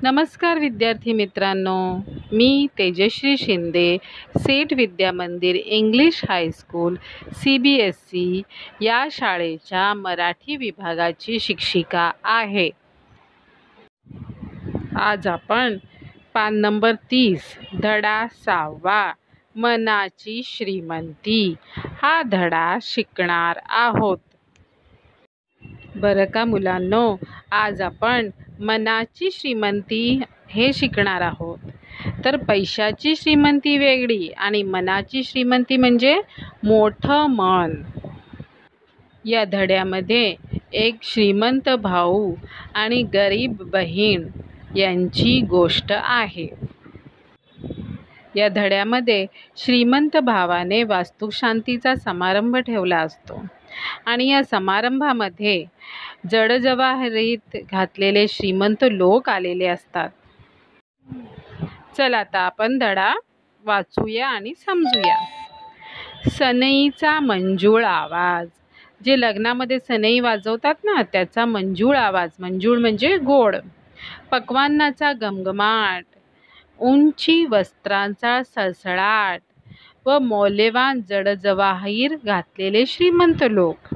नमस्कार विद्यार्थी मित्रांनो, मी तेजश्री शिंदे, सेठ विद्या मंदिर इंग्लिश हायस्कूल CBSE या शाळेच्या मराठी विभागाची शिक्षिका आहे। आज आपण पान नंबर 30 धडा 6वा मनाची श्रीमंती हा धडा शिकणार आहोत। बरं का मुलांनो, आज आपण मनाची श्रीमंती हे शिकणार आहोत। तर पैशाची श्रीमंती वेगळी आणि मनाची श्रीमंती म्हणजे मोठं मन। या धड्यामध्ये एक श्रीमंत भाऊ आणि गरीब बहीण यांची गोष्ट आहे। या धड्यामध्ये श्रीमंत भावाने वास्तुशांतीचा समारंभ ठेवला असतो आणि या समारंभामध्ये जडजवाहरीत घातलेले श्रीमंत लोक आलेले असतात। चला आता आपण धडा वाचूया आणि समजूया। सनईचा मंजूळ आवाज, जे लग्नामध्ये सनई वाजवतात ना त्याचा मंजूळ आवाज, मंजूळ म्हणजे गोड। पक्वान्नाचा घमघमाट, उंची वस्त्रांचा सळसळाट व मौल्यवान जडजवाहीर घातलेले श्रीमंत लोक,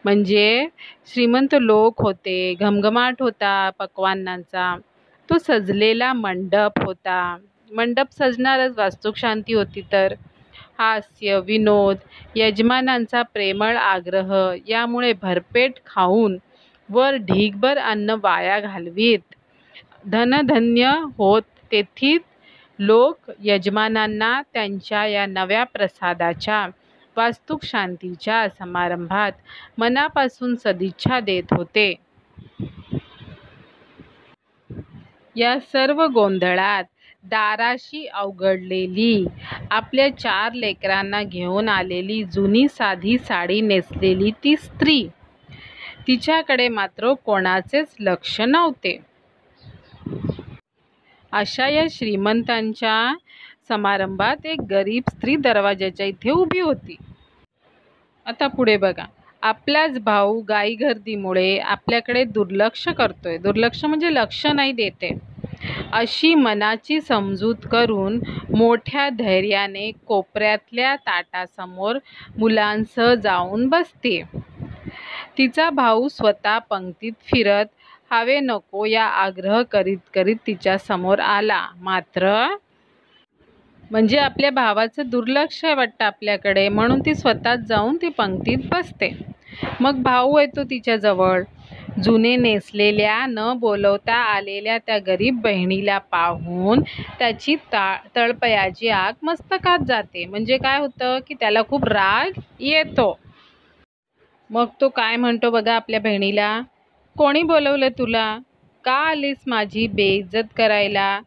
म्हणजे श्रीमंत लोक होते, घमघमाट होता पक्वान्नांचा, तो सजलेला मंडप होता। मंडप सजणारच, वास्तुशांती होती तर। हास्य, विनोद, यजमानांचा प्रेमळ आग्रह यामुळे भरपेट खाऊन वर ढीगभर अन्न वाया घालवीत धनधन्य होत तेथील लोक यजमानांना त्यांच्या या नव्या प्रसादाच्या वास्तुशांतीच्या समारंभात मनापासून सदिच्छा देत होते। या सर्व गोंधळात दाराशी अवघडलेली, आपल्या 4 लेकरांना घेऊन आलेली जुनी साधी साडी नेसलेली ती स्त्री, तिच्याकडे मात्र कोणाचेच लक्ष नव्हते। अशा या श्रीमंतांच्या समारंभात एक गरीब स्त्री दरवाजाच्या इथे उभी होती। आता पुढे बघा, आपलाच भाऊ गाईगर्दीमुळे आपल्याकडे दुर्लक्ष करतोय, दुर्लक्ष म्हणजे लक्ष नाही देते, अशी मनाची समजूत करून मोठ्या धैर्याने कोपऱ्यातल्या ताटासमोर मुलांसह जाऊन बसते। तिचा भाऊ स्वतः पंक्तीत फिरत हवे नको या आग्रह करीत करीत तिच्या समोर आला, मात्र म्हणजे आपल्या भावाचं दुर्लक्ष आहे वाटतं आपल्याकडे, म्हणून ती स्वतःच जाऊन ती पंक्तीत बसते। मग भाऊ येतो तिच्याजवळ। जुने नेसलेल्या न बोलवता आलेल्या त्या गरीब बहिणीला पाहून त्याची तळपयाची आग मस्तकात जाते। म्हणजे काय होतं की त्याला खूप राग येतो। मग तो काय म्हणतो बघा आपल्या बहिणीला, कोणी बोलवलं तुला? का आलीस माझी बेइज्जत करायला?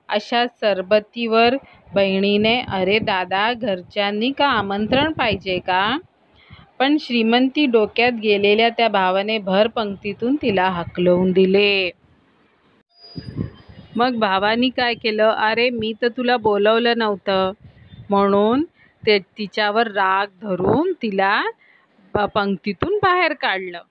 अशा सरबतीवर बहिणीने, अरे दादा, घरच्यांनी का आमंत्रण पाहिजे का? पण श्रीमंती डोक्यात गेलेल्या त्या भावाने भर पंक्तीतून तिला हकलवून दिले। मग भावानी काय केलं, अरे मी तर तुला बोलवलं नव्हतं, म्हणून तिच्यावर राग धरून तिला पंक्तीतून बाहेर काढलं।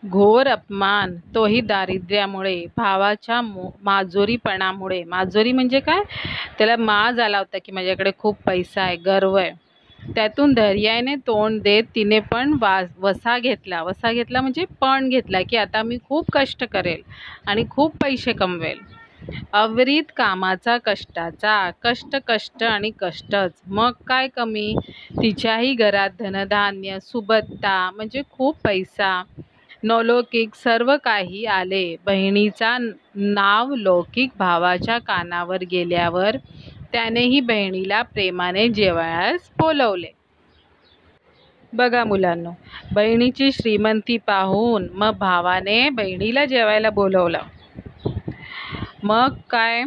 घोर अपमान, तोही दारिद्र्यामुळे, भावाच्या माजोरीपणामुळे। माजोरी म्हणजे काय, त्याला माज आला होता की माझ्याकडे खूप पैसा आहे, गर्व आहे। त्यातून धैर्याने तोंड देत तिने पण वसा घेतला। वसा घेतला म्हणजे पण घेतला की आता मी खूप कष्ट करेल आणि खूप पैसे कमवेल। अविरत कामाचा, कष्टाचा, कष्ट कष्ट आणि कष्टच, मग काय कमी। तिच्याही घरात धनधान्य, सुबत्ता म्हणजे खूप पैसा, नौलौकिक सर्व काही आले। बहिणीचा नाव लौकिक भावाच्या कानावर गेल्यावर त्यानेही बहिणीला प्रेमाने जेवायला बोलवले। बघा मुलांनो, बहिणीची श्रीमंती पाहून मग भावाने बहिणीला जेवायला बोलवलं। मग काय,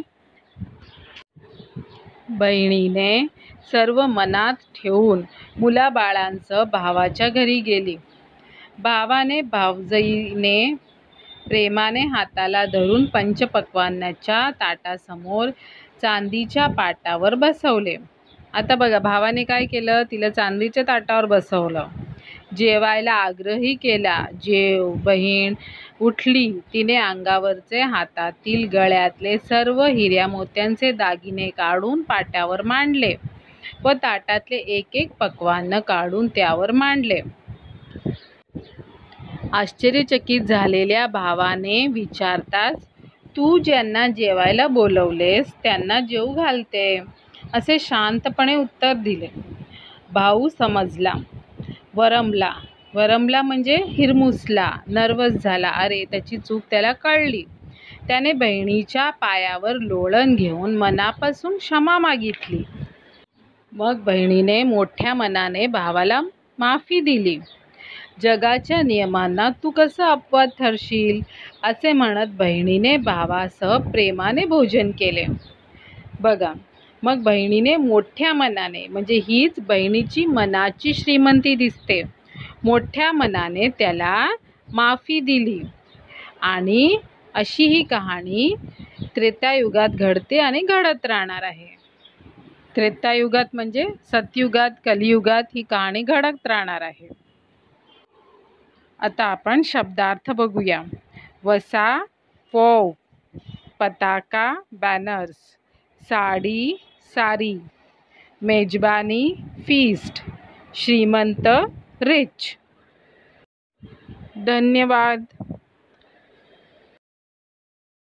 बहिणीने सर्व मनात ठेवून मुलाबाळांसह भावाच्या घरी गेली। भावाने भावजईने प्रेमाने हाताला धरून पंचपक्वान्नाच्या ताटासमोर चांदीच्या पाटावर बसवले। आता बघा, भावाने काय केलं, तिला चांदीच्या ताटावर बसवलं, जेवायला आग्रही केला, जेव बहीण उठली. तिने अंगावरचे, हातातील, गळ्यातले सर्व हिऱ्या मोत्यांचे दागिने काढून पाट्यावर मांडले व ताटातले एक एक पक्वान्न काढून त्यावर मांडले. आश्चर्यचकित झालेल्या भावाने विचारताच, तू ज्यांना जेवायला बोलवलेस त्यांना जेवू घालते, असे शांतपणे उत्तर दिले. भाऊ समजला, वरमला म्हणजे हिरमुसला, नर्वस झाला. अरे, त्याची चूक त्याला कळली. त्याने बहिणीच्या पायावर लोळण घेऊन मनापासून क्षमा मागितली. मग बहिणीने मोठ्या मनाने भावाला माफी दिली. जगाच्या नियमांना तू कसं अपवाद ठरशील, असे म्हणत बहिणीने भावासह प्रेमाने भोजन केले. बघा, मग बहिणीने मोठ्या मनाने, म्हणजे हीच बहिणीची मनाची श्रीमंती दिसते, मोठ्या मनाने त्याला माफी दिली. आणि अशी ही कहाणी त्रेतायुगात घडते आणि घडत राहणार आहे. त्रेतायुगात म्हणजे सतयुगात, कलियुगात ही कहाणी घडत राहणार आहे. आता आपण शब्दार्थ बघूया. वसा, फोव, पताका, बॅनर्स, साडी, सारी, मेजबानी, फीस्ट, श्रीमंत, रिच. धन्यवाद.